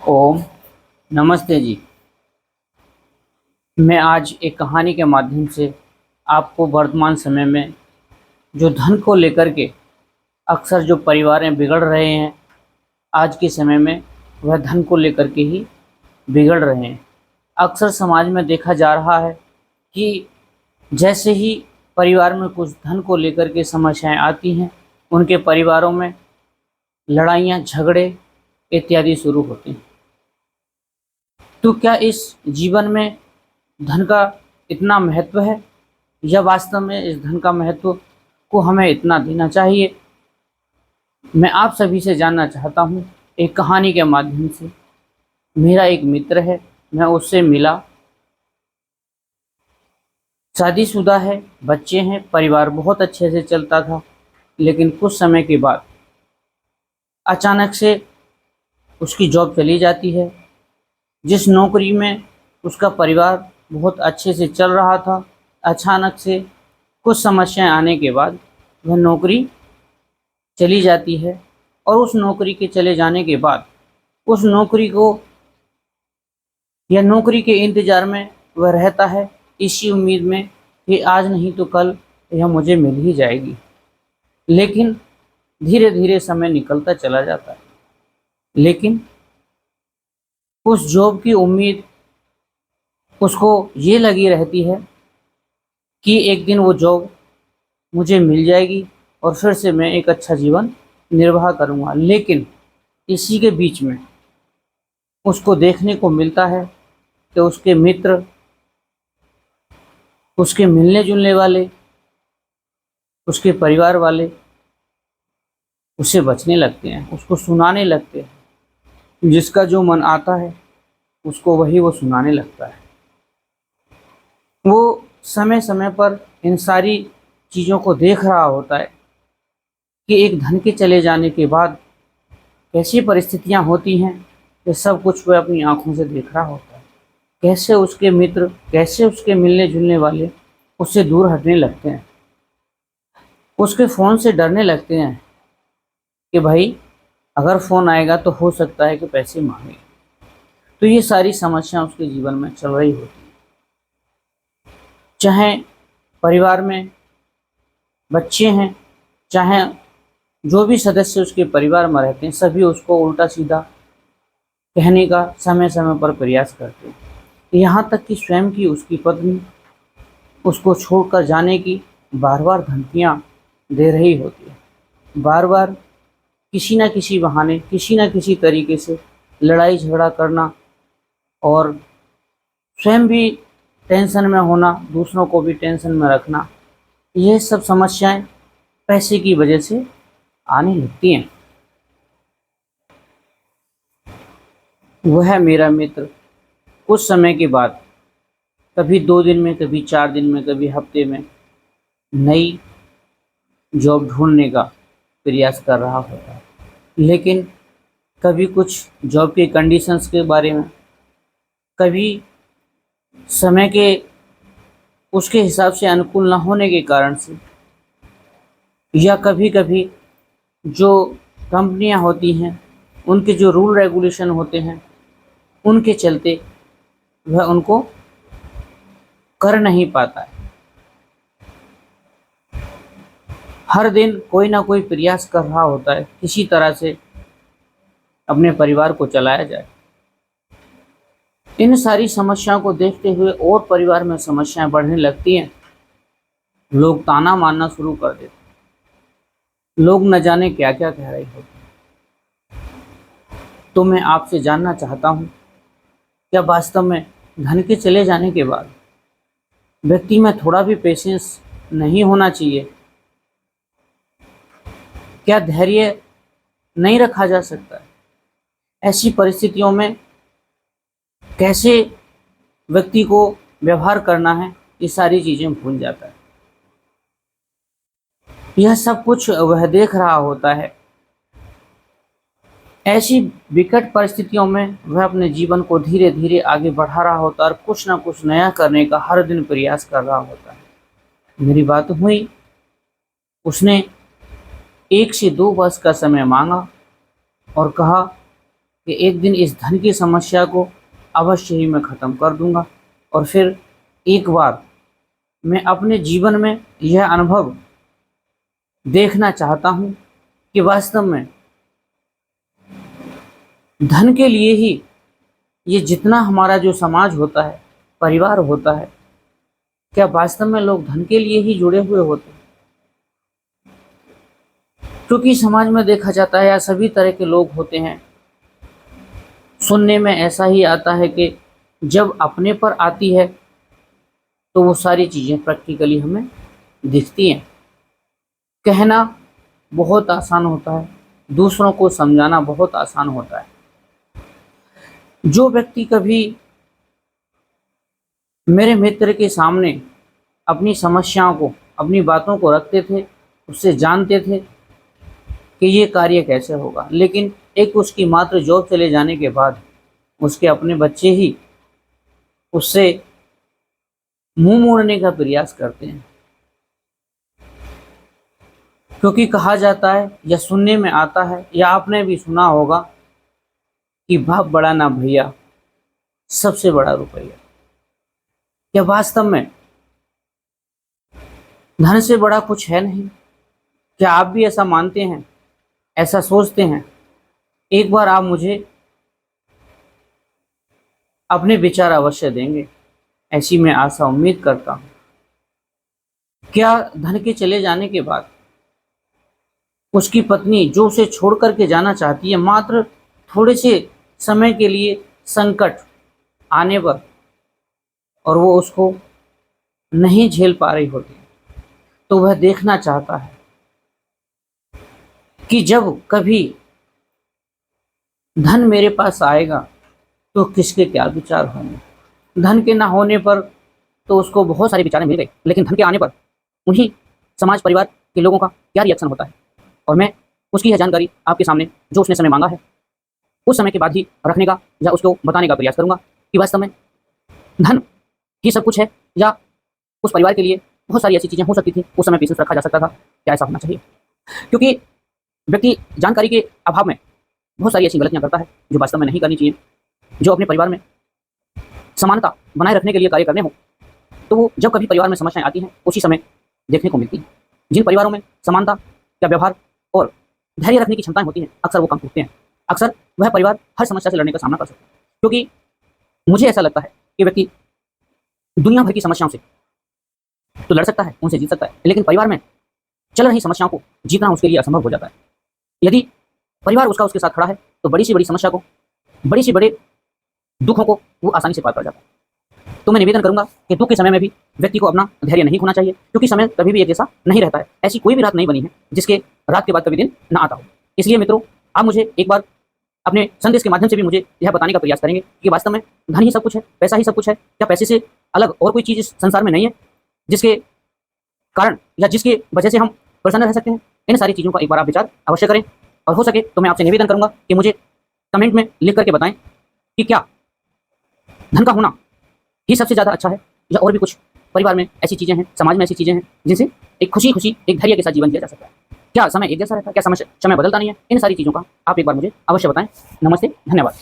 ओम नमस्ते जी। मैं आज एक कहानी के माध्यम से आपको वर्तमान समय में जो धन को लेकर के अक्सर जो परिवारें बिगड़ रहे हैं, आज के समय में वह धन को लेकर के ही बिगड़ रहे हैं। अक्सर समाज में देखा जा रहा है कि जैसे ही परिवार में कुछ धन को लेकर के समस्याएं आती हैं, उनके परिवारों में लड़ाइयाँ, झगड़े इत्यादि शुरू होते हैं। तो क्या इस जीवन में धन का इतना महत्व है, या वास्तव में इस धन का महत्व को हमें इतना देना चाहिए? मैं आप सभी से जानना चाहता हूँ एक कहानी के माध्यम से। मेरा एक मित्र है, मैं उससे मिला, शादीशुदा है, बच्चे हैं, परिवार बहुत अच्छे से चलता था। लेकिन कुछ समय के बाद अचानक से उसकी जॉब चली जाती है। जिस नौकरी में उसका परिवार बहुत अच्छे से चल रहा था, अचानक से कुछ समस्याएं आने के बाद वह नौकरी चली जाती है। और उस नौकरी के चले जाने के बाद उस नौकरी को या नौकरी के इंतज़ार में वह रहता है, इसी उम्मीद में कि आज नहीं तो कल यह मुझे मिल ही जाएगी। लेकिन धीरे धीरे समय निकलता चला जाता है, लेकिन उस जॉब की उम्मीद उसको ये लगी रहती है कि एक दिन वो जॉब मुझे मिल जाएगी और फिर से मैं एक अच्छा जीवन निर्वाह करूँगा। लेकिन इसी के बीच में उसको देखने को मिलता है कि उसके मित्र, उसके मिलने-जुलने वाले, उसके परिवार वाले उससे बचने लगते हैं, उसको सुनाने लगते हैं। जिसका जो मन आता है उसको वही वो सुनाने लगता है। वो समय-समय पर इन सारी चीज़ों को देख रहा होता है कि एक धन के चले जाने के बाद कैसी परिस्थितियाँ होती हैं, ये सब कुछ वह अपनी आँखों से देख रहा होता है। कैसे उसके मित्र, कैसे उसके मिलने-जुलने वाले उससे दूर हटने लगते हैं, उसके फ़ोन से डरने लगते हैं कि भाई अगर फ़ोन आएगा तो हो सकता है कि पैसे माँगे। तो ये सारी समस्या उसके जीवन में चल रही होती है। चाहे परिवार में बच्चे हैं, चाहे जो भी सदस्य उसके परिवार में रहते हैं, सभी उसको उल्टा-सीधा कहने का समय-समय पर प्रयास करते हैं। यहाँ तक कि स्वयं की उसकी पत्नी उसको छोड़कर जाने की बार-बार धमकियाँ दे रही होती है। बार-बार किसी न किसी बहाने, किसी न किसी तरीके से लड़ाई झगड़ा करना और स्वयं भी टेंशन में होना, दूसरों को भी टेंशन में रखना, ये सब समस्याएँ पैसे की वजह से आने लगती हैं। वह मेरा मित्र कुछ समय के बाद, कभी 2 दिन में, कभी 4 दिन में, कभी हफ्ते में नई जॉब ढूँढने का प्रयास कर रहा होता है। लेकिन कभी कुछ जॉब के कंडीशंस के बारे में, कभी समय के उसके हिसाब से अनुकूल न होने के कारण से, या कभी-कभी जो कंपनियां होती हैं, उनके जो रूल रेगुलेशन होते हैं, उनके चलते वह उनको कर नहीं पाता है। हर दिन कोई ना कोई प्रयास कर रहा होता है, किसी तरह से अपने परिवार को चलाया जाए। इन सारी समस्याओं को देखते हुए और परिवार में समस्याएं बढ़ने लगती हैं। लोग ताना मारना शुरू कर देते हैं। लोग न जाने क्या-क्या कह रहे होते हैं। तो मैं आपसे जानना चाहता हूँ, क्या वास्तव में धन के चले जाने के बाद व्यक्ति में थोड़ा भी पेशेंस नहीं होना चाहिए? क्या धैर्य नहीं रखा जा सकता है? ऐसी परिस्थितियों में कैसे व्यक्ति को व्यवहार करना है, ये सारी चीज़ें भूल जाता है। यह सब कुछ वह देख रहा होता है। ऐसी विकट परिस्थितियों में वह अपने जीवन को धीरे-धीरे आगे बढ़ा रहा होता है और कुछ न कुछ नया करने का हर दिन प्रयास कर रहा होता है। मेरी बात हुई, उसने 1 से 2 वर्ष का समय माँगा और कहा कि एक दिन इस धन की समस्या को अवश्य ही मैं ख़त्म कर दूंगा और फिर एक बार मैं अपने जीवन में यह अनुभव देखना चाहता हूँ कि वास्तव में धन के लिए ही ये जितना हमारा जो समाज होता है, परिवार होता है, क्या वास्तव में लोग धन के लिए ही जुड़े हुए होते हैं? क्योंकि समाज में देखा जाता है या सभी तरह के लोग होते हैं। सुनने में ऐसा ही आता है कि जब अपने पर आती है तो वो सारी चीज़ें प्रैक्टिकली हमें दिखती हैं। कहना बहुत आसान होता है, दूसरों को समझाना बहुत आसान होता है। जो व्यक्ति कभी मेरे मित्र के सामने अपनी समस्याओं को, अपनी बातों को रखते थे, उससे जानते थे कि ये कार्य कैसे होगा, लेकिन एक उसकी मात्र जॉब चले जाने के बाद उसके अपने बच्चे ही उससे मुंह मोड़ने का प्रयास करते हैं। क्योंकि कहा जाता है या सुनने में आता है या आपने भी सुना होगा कि बाप बड़ा ना भैया, सबसे बड़ा रुपया। क्या वास्तव में धन से बड़ा कुछ है नहीं? क्या आप भी ऐसा मानते हैं, ऐसा सोचते हैं? एक बार आप मुझे अपने विचार अवश्य देंगे, ऐसी मैं आशा उम्मीद करता हूँ। क्या धन के चले जाने के बाद उसकी पत्नी जो उसे छोड़ करके जाना चाहती है, मात्र थोड़े से समय के लिए संकट आने पर, और वो उसको नहीं झेल पा रही होती, तो वह देखना चाहता है कि जब कभी धन मेरे पास आएगा तो किसके क्या विचार होंगे। धन के ना होने पर तो उसको बहुत सारे विचार मिल गए, लेकिन धन के आने पर उन्हीं समाज परिवार के लोगों का क्या रिएक्शन होता है, और मैं उसकी यह जानकारी आपके सामने जो उसने समय मांगा है उस समय के बाद ही रखने का या उसको बताने का प्रयास करूंगा कि वास्तव में धन ही सब कुछ है, या उस परिवार के लिए बहुत सारी ऐसी चीज़ें हो सकती थी, उस समय पेशेंस रखा जा सकता था। क्या ऐसा होना चाहिए? क्योंकि व्यक्ति जानकारी के अभाव में बहुत सारी ऐसी गलतियां करता है जो वास्तव में नहीं करनी चाहिए। जो अपने परिवार में समानता बनाए रखने के लिए कार्य करने हो, तो वो जब कभी परिवार में समस्याएं आती हैं उसी समय देखने को मिलती हैं। जिन परिवारों में समानता का व्यवहार और धैर्य रखने की क्षमताएं होती हैं, अक्सर वो कम टूटते हैं। अक्सर वह परिवार हर समस्या से लड़ने का सामना कर सकता है। क्योंकि मुझे ऐसा लगता है कि व्यक्ति दुनिया भर की समस्याओं से तो लड़ सकता है, उनसे जीत सकता है, लेकिन परिवार में चल रही समस्याओं को जीतना उसके लिए असंभव हो जाता है। यदि परिवार उसके साथ खड़ा है तो बड़ी से बड़ी समस्या को, बड़े से बड़े दुखों को वो आसानी से पार कर जाता है। तो मैं निवेदन करूंगा कि दुख के समय में भी व्यक्ति को अपना धैर्य नहीं खोना चाहिए, क्योंकि समय कभी भी एक जैसा नहीं रहता है। ऐसी कोई भी रात नहीं बनी है जिसके रात के बाद कभी दिन ना आता हो। इसलिए मित्रों, आप मुझे एक बार अपने संदेश के माध्यम से भी मुझे यह बताने का प्रयास करेंगे कि वास्तव में धन ही सब कुछ है, पैसा ही सब कुछ है? क्या पैसे से अलग और कोई चीज़ इस संसार में नहीं है जिसके कारण या जिसकी वजह से हम प्रसन्न रह सकते हैं? इन सारी चीज़ों का एक बार आप विचार अवश्य करें, और हो सके तो मैं आपसे निवेदन करूंगा कि मुझे कमेंट में लिख करके बताएं कि क्या धन का होना ही सबसे ज़्यादा अच्छा है, या और भी कुछ परिवार में ऐसी चीज़ें हैं, समाज में ऐसी चीज़ें हैं जिनसे एक खुशी एक धैर्य के साथ जीवन जिया जा सकता है? क्या समय एक जैसा रहता है? क्या समय बदलता नहीं है? इन सारी चीज़ों का आप एक बार मुझे अवश्य बताएं। नमस्ते, धन्यवाद।